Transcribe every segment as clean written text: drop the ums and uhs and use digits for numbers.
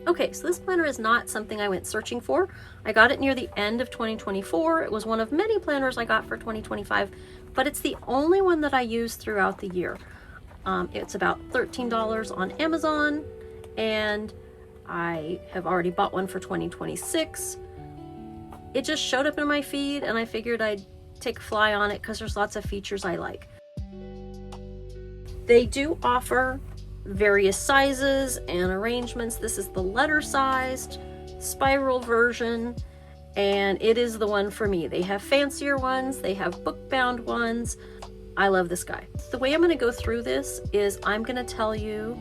Okay, so this planner is not something I went searching for. I got it near the end of 2024. It was one of many planners I got for 2025, but it's the only one that I use throughout the year. It's about $13 on Amazon, and I have already bought one for 2026. It just showed up in my feed, and I figured I'd take a fly on it because there's lots of features I like. They do offer various sizes and arrangements. This is the letter sized spiral version, and it is the one for me. They have fancier ones, they have book bound ones. I love this guy. The way I'm going to go through this is I'm going to tell you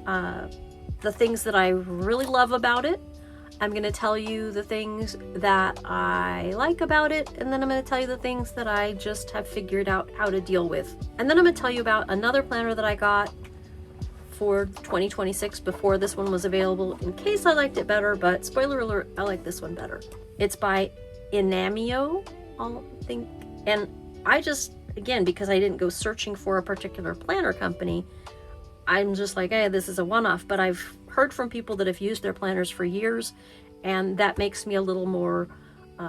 the things that I really love about it. I'm going to tell you the things that I like about it, and then I'm going to tell you the things that I just have figured out how to deal with. And then I'm going to tell you about another planner that I got for 2026 before this one was available, in case I liked it better, but spoiler alert, I like this one better. It's by Inamio, I think, and I just, again, because I didn't go searching for a particular planner company, I'm just like, hey, this is a one-off, but I've heard from people that have used their planners for years, and that makes me a little more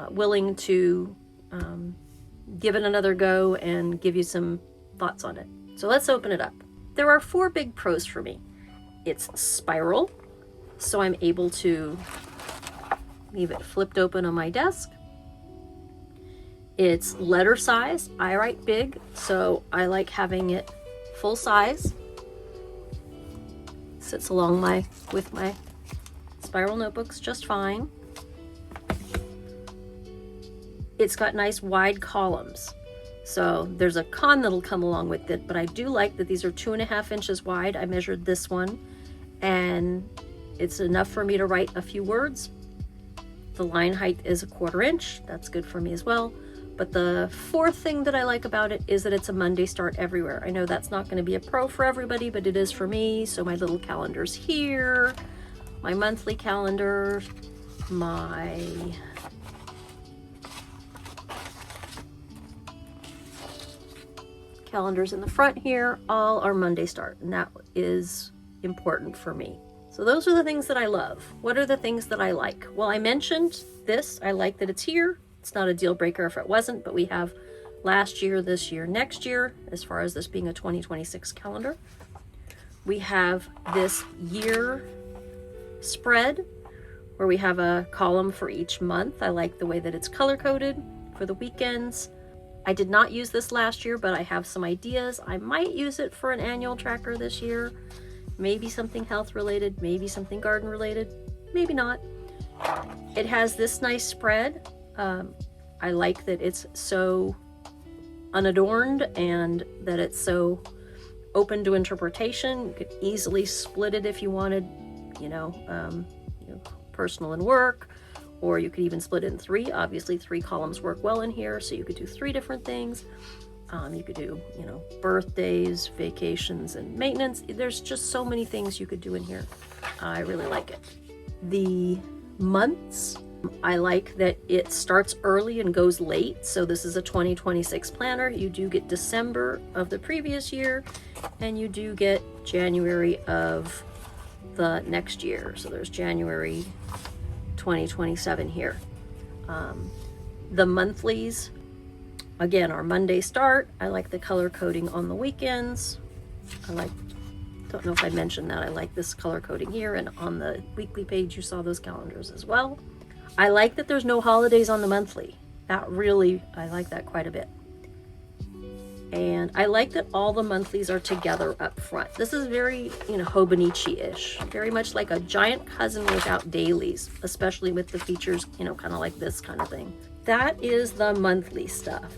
willing to give it another go and give you some thoughts on it. So let's open it up. There are 4 big pros for me. It's spiral, so I'm able to leave it flipped open on my desk. It's letter size. I write big, so I like having it full size. Sits along with my spiral notebooks just fine. It's got nice wide columns. So there's a con that'll come along with it, but I do like that these are 2.5 inches wide. I measured this one, and it's enough for me to write a few words. The line height is 1/4 inch. That's good for me as well. But the 4th thing that I like about it is that it's a Monday start everywhere. I know that's not going to be a pro for everybody, but it is for me. So my little calendar's here, my monthly calendar, my calendars in the front here, all are Monday start, and that is important for me. So those are the things that I love. What are the things that I like? Well, I mentioned this. I like that it's here. It's not a deal breaker if it wasn't, but we have last year, this year, next year, as far as this being a 2026 calendar. We have this year spread where we have a column for each month. I like the way that it's color coded for the weekends. I did not use this last year, but I have some ideas. I might use it for an annual tracker this year. Maybe something health related, maybe something garden related, maybe not. It has this nice spread. I like that it's so unadorned and that it's so open to interpretation. You could easily split it if you wanted, personal and work, or you could even split it in 3. Obviously 3 columns work well in here, so you could do 3 different things. You could do, birthdays, vacations, and maintenance. There's just so many things you could do in here. I really like it. The months, I like that it starts early and goes late. So this is a 2026 planner. You do get December of the previous year, and you do get January of the next year. So there's January 2027 here. The monthlies, again, our Monday start. I like the color coding on the weekends. Don't know if I mentioned that. I like this color coding here, and on the weekly page you saw those calendars as well. I like that there's no holidays on the monthly. I like that quite a bit. And I like that all the monthlies are together up front. This is very, Hobonichi-ish. Very much like a giant cousin without dailies, especially with the features, kind of like this kind of thing. That is the monthly stuff.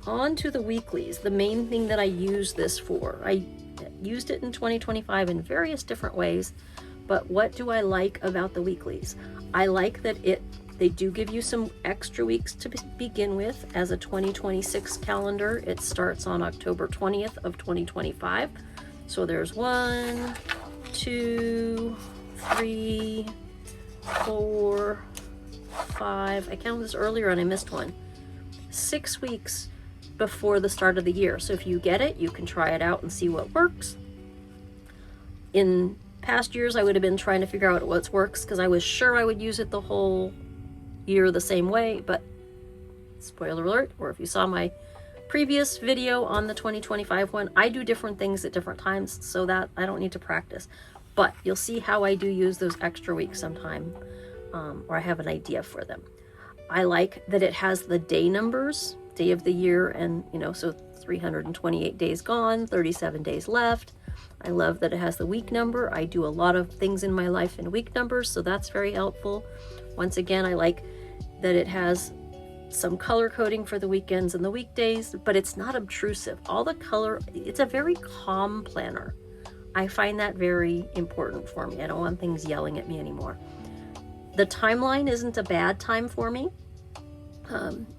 On to the weeklies, the main thing that I use this for. I used it in 2025 in various different ways, but what do I like about the weeklies? I like that they do give you some extra weeks to begin with. As a 2026 calendar, it starts on October 20th of 2025. So there's 1, 2, 3, 4, 5. I counted this earlier and I missed one. 6 weeks before the start of the year. So if you get it, you can try it out and see what works. In Past years, I would have been trying to figure out what works because I was sure I would use it the whole year the same way, but spoiler alert, or if you saw my previous video on the 2025 one, I do different things at different times so that I don't need to practice. But you'll see how I do use those extra weeks sometime, or I have an idea for them. I like that it has the day numbers, day of the year, and so 328 days gone, 37 days left. I love that it has the week number. I do a lot of things in my life in week numbers, so that's very helpful. Once again, I like that it has some color coding for the weekends and the weekdays, but it's not obtrusive. All the color, it's a very calm planner. I find that very important for me. I don't want things yelling at me anymore. The timeline isn't a bad time for me.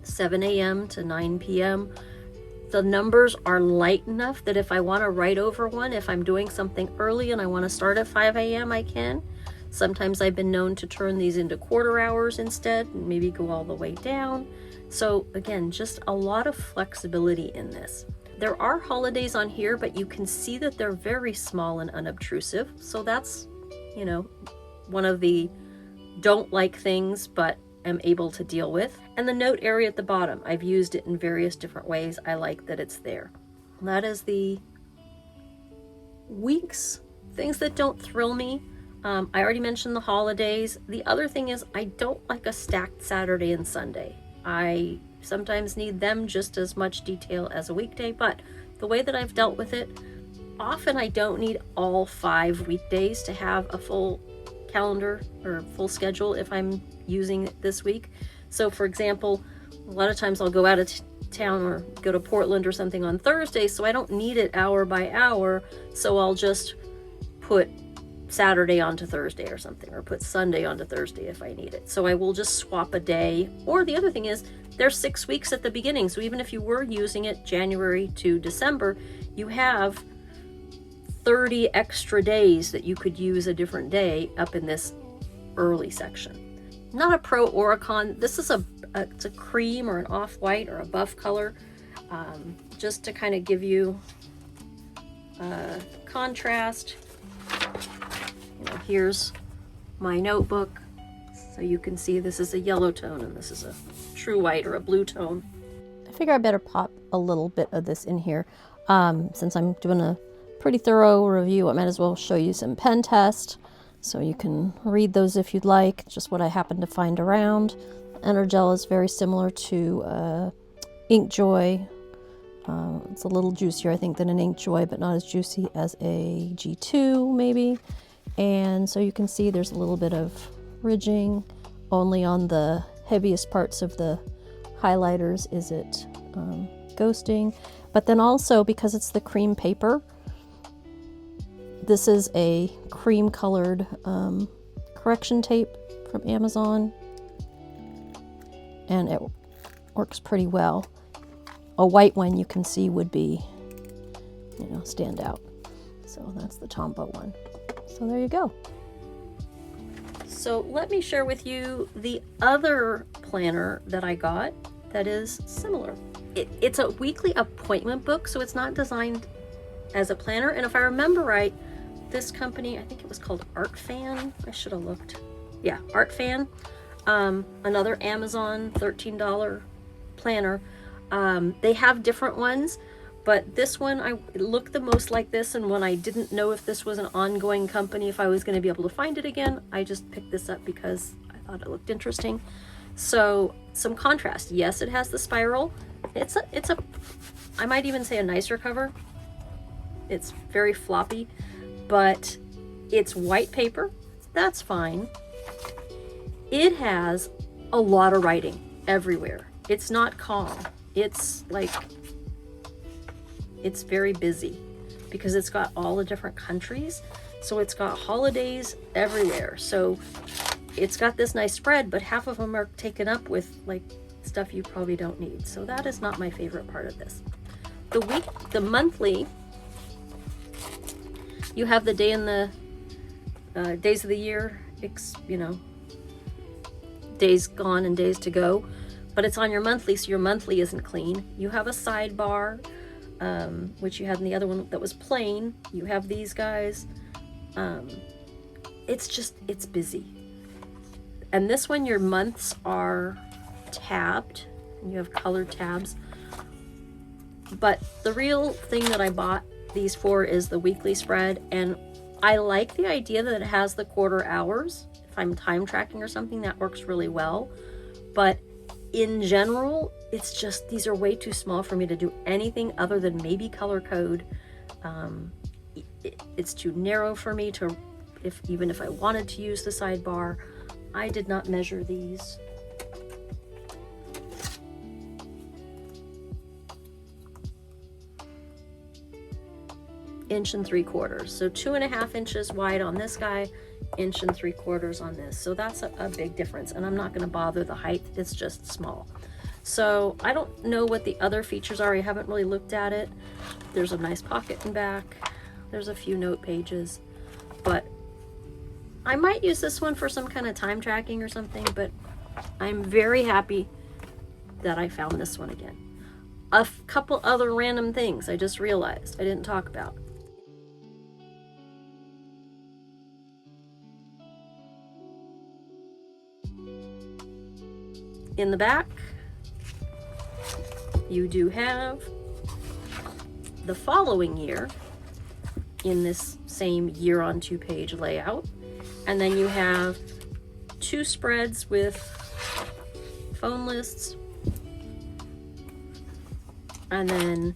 7 a.m. to 9 p.m. The numbers are light enough that if I want to write over one, if I'm doing something early and I want to start at 5 a.m., I can. Sometimes I've been known to turn these into quarter hours instead and maybe go all the way down. So again, just a lot of flexibility in this. There are holidays on here, but you can see that they're very small and unobtrusive. So that's, one of the don't like things, but am able to deal with. And the note area at the bottom, I've used it in various different ways. I like that it's there. That is the weeks, things that don't thrill me. I already mentioned the holidays. The other thing is I don't like a stacked Saturday and Sunday. I sometimes need them just as much detail as a weekday, but the way that I've dealt with it, often I don't need all 5 weekdays to have a full calendar or full schedule if I'm using it this week. So for example, a lot of times I'll go out of town or go to Portland or something on Thursday, so I don't need it hour by hour, so I'll just put Saturday onto Thursday or something, or put Sunday onto Thursday if I need it. So I will just swap a day. Or the other thing is there's 6 weeks at the beginning, so even if you were using it January to December, you have 30 extra days that you could use a different day up in this early section. Not a pro or a con. This is it's a cream or an off-white or a buff color, just to kind of give you contrast. Here's my notebook, so you can see this is a yellow tone and this is a true white or a blue tone. I figure I better pop a little bit of this in here. Since I'm doing a pretty thorough review, I might as well show you some pen tests. So you can read those if you'd like, just what I happen to find around. Energel is very similar to Inkjoy. It's a little juicier, I think, than an Inkjoy, but not as juicy as a G2 maybe. And so you can see there's a little bit of ridging. Only on the heaviest parts of the highlighters is it ghosting. But then also, because it's the cream paper, this is a cream colored correction tape from Amazon, and it works pretty well. A white one you can see would be, stand out. So that's the Tombow one. So there you go. So let me share with you the other planner that I got that is similar. It's a weekly appointment book, so it's not designed as a planner. And if I remember right, this company, I think it was called Artfan. I should have looked. Yeah, Artfan. Another Amazon $13 planner. They have different ones, but this one, it looked the most like this, and when I didn't know if this was an ongoing company, if I was going to be able to find it again, I just picked this up because I thought it looked interesting. So some contrast. Yes, it has the spiral. It's a I might even say a nicer cover. It's very floppy, but it's white paper. That's fine. It has a lot of writing everywhere. It's not calm. It's very busy because it's got all the different countries. So it's got holidays everywhere. So it's got this nice spread, but half of them are taken up with stuff you probably don't need. So that is not my favorite part of this. The monthly, you have the day in the days of the year, days gone and days to go, but it's on your monthly, so your monthly isn't clean. You have a sidebar, which you had in the other one that was plain. You have these guys. it's busy. And this one, your months are tabbed, and you have colored tabs. But the real thing that I bought these for is the weekly spread, and I like the idea that it has the quarter hours. If I'm time tracking or something, that works really well. But in general, it's just, these are way too small for me to do anything other than maybe color code. It's too narrow for me to, even if I wanted to use the sidebar. I did not measure these. Inch and 3/4. So 2.5 inches wide on this guy, 1.75 inches on this. So that's a big difference. And I'm not going to bother the height. It's just small. So I don't know what the other features are. I haven't really looked at it. There's a nice pocket in back. There's a few note pages, but I might use this one for some kind of time tracking or something, but I'm very happy that I found this one again. A couple other random things I just realized I didn't talk about. In the back, you do have the following year in this same year on 2-page layout. And then you have 2 spreads with phone lists. And then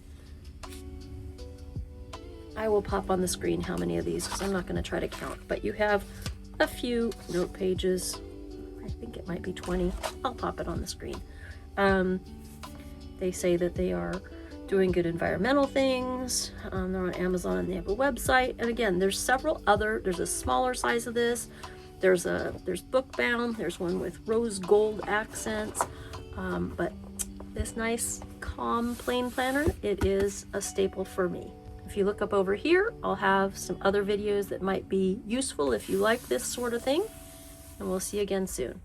I will pop on the screen how many of these, because I'm not going to try to count. But you have a few note pages. I think it might be 20. I'll pop it on the screen. They say that they are doing good environmental things. They're on Amazon and they have a website. And again, there's several other, there's a smaller size of this. There's book bound. There's one with rose gold accents. But this nice, calm, plain planner, it is a staple for me. If you look up over here, I'll have some other videos that might be useful if you like this sort of thing. And we'll see you again soon.